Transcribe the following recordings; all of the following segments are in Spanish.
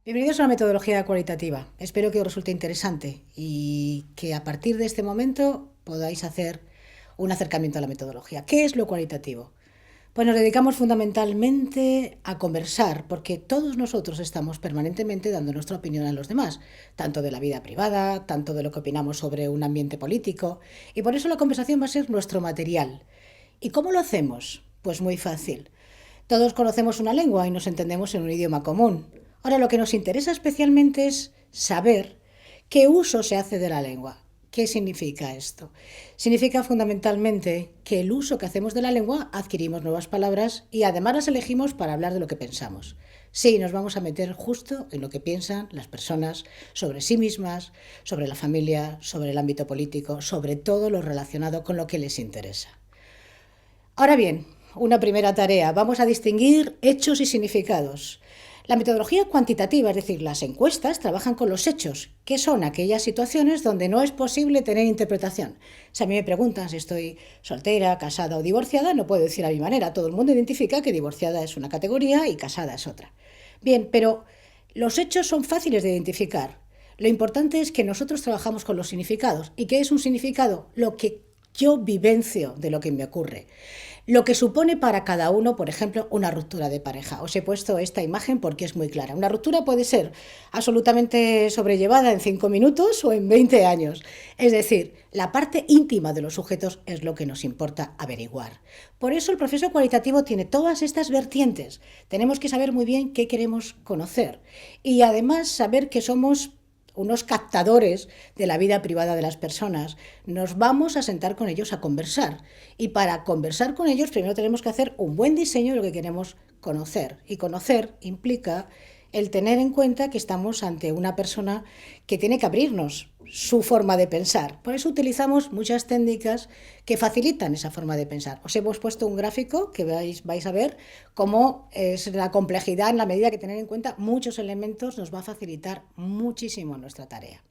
Bienvenidos a la metodología cualitativa. Espero que os resulte interesante y que a partir de este momento podáis hacer un acercamiento a la metodología. ¿Qué es lo cualitativo? Pues nos dedicamos fundamentalmente a conversar, porque todos nosotros estamos permanentemente dando nuestra opinión a los demás, tanto de la vida privada, tanto de lo que opinamos sobre un ambiente político, y por eso la conversación va a ser nuestro material. ¿Y cómo lo hacemos? Pues muy fácil. Todos conocemos una lengua y nos entendemos en un idioma común. Ahora lo que nos interesa especialmente es saber qué uso se hace de la lengua. ¿Qué significa esto? Significa fundamentalmente que el uso que hacemos de la lengua adquirimos nuevas palabras y además las elegimos para hablar de lo que pensamos. Sí, nos vamos a meter justo en lo que piensan las personas sobre sí mismas, sobre la familia, sobre el ámbito político, sobre todo lo relacionado con lo que les interesa. Ahora bien, una primera tarea. Vamos a distinguir hechos y significados. La metodología cuantitativa, es decir, las encuestas, trabajan con los hechos, que son aquellas situaciones donde no es posible tener interpretación. Si a mí me preguntan si estoy soltera, casada o divorciada, no puedo decir a mi manera. Todo el mundo identifica que divorciada es una categoría y casada es otra. Bien, pero los hechos son fáciles de identificar. Lo importante es que nosotros trabajamos con los significados. ¿Y qué es un significado? Lo que yo vivencio de lo que me ocurre. Lo que supone para cada uno, por ejemplo, una ruptura de pareja. Os he puesto esta imagen porque es muy clara. Una ruptura puede ser absolutamente sobrellevada en 5 minutos o en 20 años. Es decir, la parte íntima de los sujetos es lo que nos importa averiguar. Por eso el proceso cualitativo tiene todas estas vertientes. Tenemos que saber muy bien qué queremos conocer y además saber que somos unos captadores de la vida privada de las personas. Nos vamos a sentar con ellos a conversar. Y para conversar con ellos primero tenemos que hacer un buen diseño de lo que queremos conocer. Y conocer implica el tener en cuenta que estamos ante una persona que tiene que abrirnos su forma de pensar. Por eso utilizamos muchas técnicas que facilitan esa forma de pensar. Os hemos puesto un gráfico que vais a ver cómo es la complejidad en la medida que tener en cuenta muchos elementos nos va a facilitar muchísimo nuestra tarea.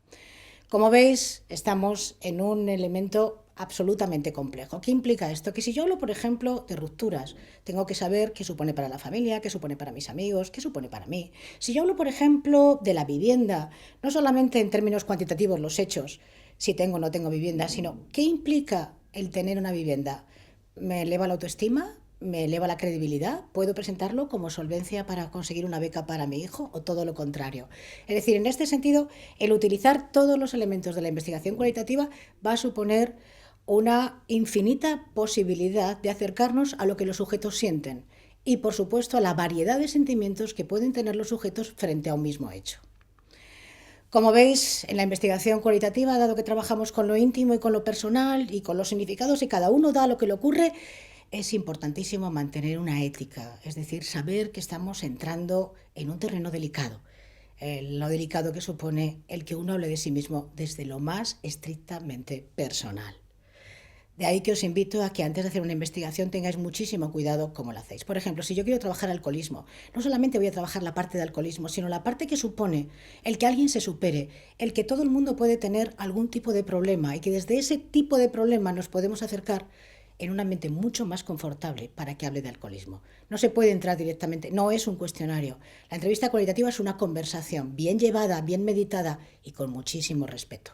Como veis, estamos en un elemento absolutamente complejo. ¿Qué implica esto? Que si yo hablo, por ejemplo, de rupturas, tengo que saber qué supone para la familia, qué supone para mis amigos, qué supone para mí. Si yo hablo, por ejemplo, de la vivienda, no solamente en términos cuantitativos los hechos, si tengo o no tengo vivienda, sino qué implica el tener una vivienda. ¿Me eleva la autoestima? ¿Me eleva la credibilidad? ¿Puedo presentarlo como solvencia para conseguir una beca para mi hijo o todo lo contrario? Es decir, en este sentido, el utilizar todos los elementos de la investigación cualitativa va a suponer una infinita posibilidad de acercarnos a lo que los sujetos sienten y, por supuesto, a la variedad de sentimientos que pueden tener los sujetos frente a un mismo hecho. Como veis, en la investigación cualitativa, dado que trabajamos con lo íntimo y con lo personal y con los significados y cada uno da lo que le ocurre, es importantísimo mantener una ética, es decir, saber que estamos entrando en un terreno delicado, lo delicado que supone el que uno hable de sí mismo desde lo más estrictamente personal. De ahí que os invito a que antes de hacer una investigación tengáis muchísimo cuidado cómo lo hacéis. Por ejemplo, si yo quiero trabajar alcoholismo, no solamente voy a trabajar la parte de alcoholismo, sino la parte que supone el que alguien se supere, el que todo el mundo puede tener algún tipo de problema y que desde ese tipo de problema nos podemos acercar en un ambiente mucho más confortable para que hable de alcoholismo. No se puede entrar directamente, no es un cuestionario. La entrevista cualitativa es una conversación bien llevada, bien meditada y con muchísimo respeto.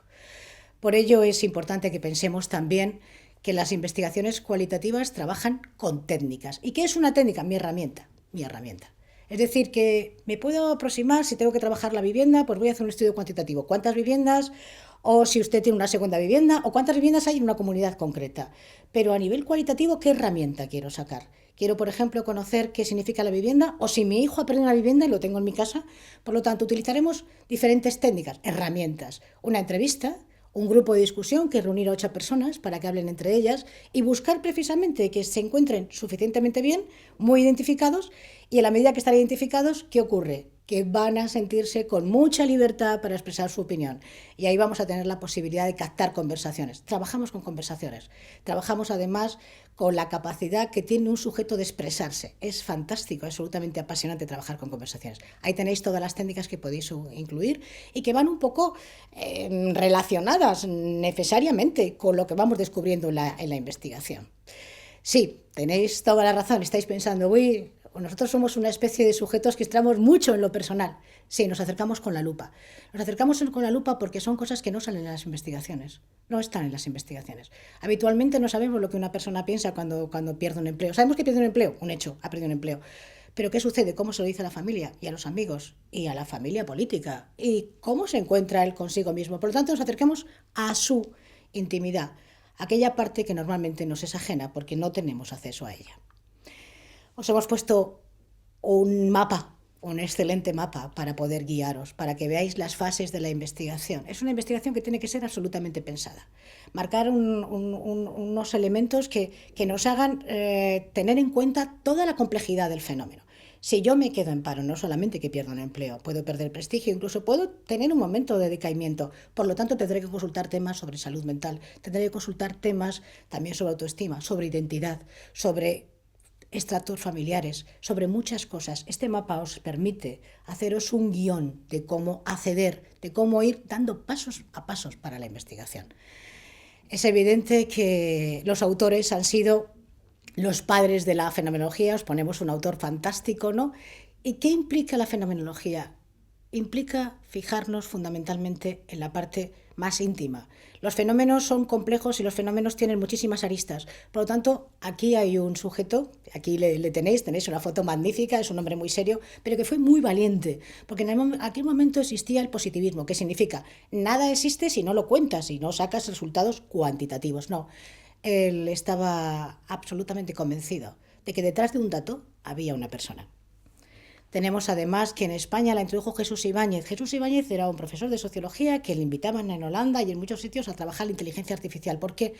Por ello es importante que pensemos también que las investigaciones cualitativas trabajan con técnicas. ¿Y qué es una técnica? Mi herramienta, mi herramienta. Es decir, que me puedo aproximar, si tengo que trabajar la vivienda, pues voy a hacer un estudio cuantitativo. ¿Cuántas viviendas? O si usted tiene una segunda vivienda, o cuántas viviendas hay en una comunidad concreta. Pero a nivel cualitativo, ¿qué herramienta quiero sacar? Quiero, por ejemplo, conocer qué significa la vivienda, o si mi hijo aprende la vivienda y lo tengo en mi casa. Por lo tanto, utilizaremos diferentes técnicas, herramientas. Una entrevista, un grupo de discusión que reunir a 8 personas para que hablen entre ellas y buscar precisamente que se encuentren suficientemente bien, muy identificados, y en la medida que están identificados, ¿qué ocurre? Que van a sentirse con mucha libertad para expresar su opinión. Y ahí vamos a tener la posibilidad de captar conversaciones. Trabajamos con conversaciones. Trabajamos además con la capacidad que tiene un sujeto de expresarse. Es fantástico, es absolutamente apasionante trabajar con conversaciones. Ahí tenéis todas las técnicas que podéis incluir y que van un poco relacionadas necesariamente con lo que vamos descubriendo en la investigación. Sí, tenéis toda la razón, estáis pensando, uy, nosotros somos una especie de sujetos que entramos mucho en lo personal. Sí, nos acercamos con la lupa. Nos acercamos con la lupa porque son cosas que no salen en las investigaciones. No están en las investigaciones. Habitualmente no sabemos lo que una persona piensa cuando pierde un empleo. Sabemos que pierde un empleo, un hecho, ha perdido un empleo. Pero ¿qué sucede? ¿Cómo se lo dice a la familia y a los amigos y a la familia política? ¿Y cómo se encuentra él consigo mismo? Por lo tanto, nos acerquemos a su intimidad, aquella parte que normalmente nos es ajena porque no tenemos acceso a ella. Os hemos puesto un mapa, un excelente mapa para poder guiaros, para que veáis las fases de la investigación. Es una investigación que tiene que ser absolutamente pensada. Marcar unos elementos que nos hagan tener en cuenta toda la complejidad del fenómeno. Si yo me quedo en paro, no solamente que pierdo un empleo, puedo perder prestigio, incluso puedo tener un momento de decaimiento. Por lo tanto, tendré que consultar temas sobre salud mental, tendré que consultar temas también sobre autoestima, sobre identidad, sobre estratos familiares, sobre muchas cosas. Este mapa os permite haceros un guión de cómo acceder, de cómo ir dando pasos a pasos para la investigación. Es evidente que los autores han sido los padres de la fenomenología, os ponemos un autor fantástico, ¿no? ¿Y qué implica la fenomenología? Implica fijarnos fundamentalmente en la parte más íntima. Los fenómenos son complejos y los fenómenos tienen muchísimas aristas. Por lo tanto, aquí hay un sujeto, aquí le tenéis una foto magnífica, es un hombre muy serio, pero que fue muy valiente, porque en aquel momento existía el positivismo, que significa nada existe si no lo cuentas, si no sacas resultados cuantitativos. No, él estaba absolutamente convencido de que detrás de un dato había una persona. Tenemos además que en España la introdujo Jesús Ibáñez. Jesús Ibáñez era un profesor de sociología que le invitaban en Holanda y en muchos sitios a trabajar la inteligencia artificial. ¿Por qué?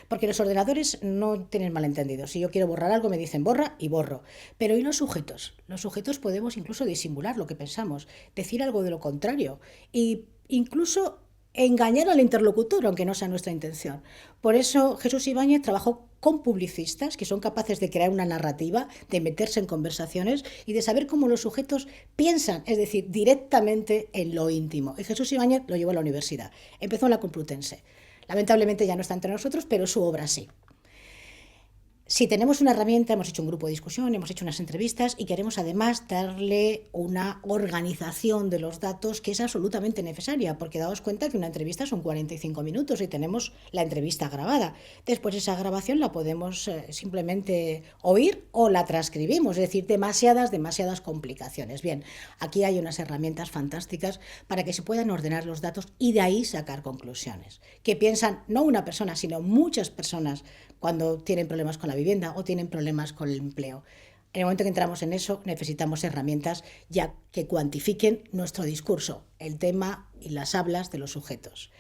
Porque los ordenadores no tienen malentendidos. Si yo quiero borrar algo me dicen borra y borro. Pero ¿y los sujetos? Los sujetos podemos incluso disimular lo que pensamos, decir algo de lo contrario e incluso engañar al interlocutor, aunque no sea nuestra intención. Por eso Jesús Ibáñez trabajó con publicistas que son capaces de crear una narrativa, de meterse en conversaciones y de saber cómo los sujetos piensan, es decir, directamente en lo íntimo. Y Jesús Ibáñez lo llevó a la universidad. Empezó en la Complutense. Lamentablemente ya no está entre nosotros, pero su obra sí. Si tenemos una herramienta, hemos hecho un grupo de discusión, hemos hecho unas entrevistas y queremos además darle una organización de los datos que es absolutamente necesaria, porque daos cuenta que una entrevista son 45 minutos y tenemos la entrevista grabada. Después esa grabación la podemos simplemente oír o la transcribimos, es decir, demasiadas complicaciones. Bien, aquí hay unas herramientas fantásticas para que se puedan ordenar los datos y de ahí sacar conclusiones, que piensan no una persona, sino muchas personas cuando tienen problemas con la vivienda o tienen problemas con el empleo. En el momento que entramos en eso, necesitamos herramientas ya que cuantifiquen nuestro discurso, el tema y las hablas de los sujetos.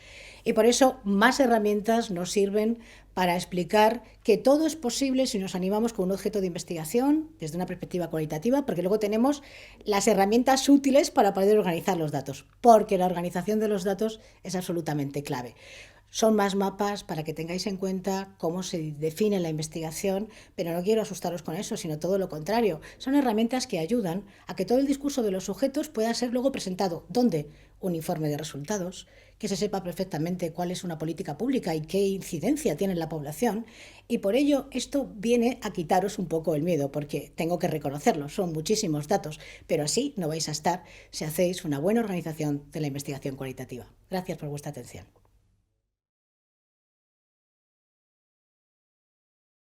Y por eso más herramientas nos sirven para explicar que todo es posible si nos animamos con un objeto de investigación desde una perspectiva cualitativa, porque luego tenemos las herramientas útiles para poder organizar los datos, porque la organización de los datos es absolutamente clave. Son más mapas para que tengáis en cuenta cómo se define la investigación, pero no quiero asustaros con eso, sino todo lo contrario. Son herramientas que ayudan a que todo el discurso de los sujetos pueda ser luego presentado. ¿Dónde? Un informe de resultados, que se sepa perfectamente cuál es una política pública y qué incidencia tiene en la población. Y por ello esto viene a quitaros un poco el miedo, porque tengo que reconocerlo, son muchísimos datos, pero así no vais a estar si hacéis una buena organización de la investigación cualitativa. Gracias por vuestra atención.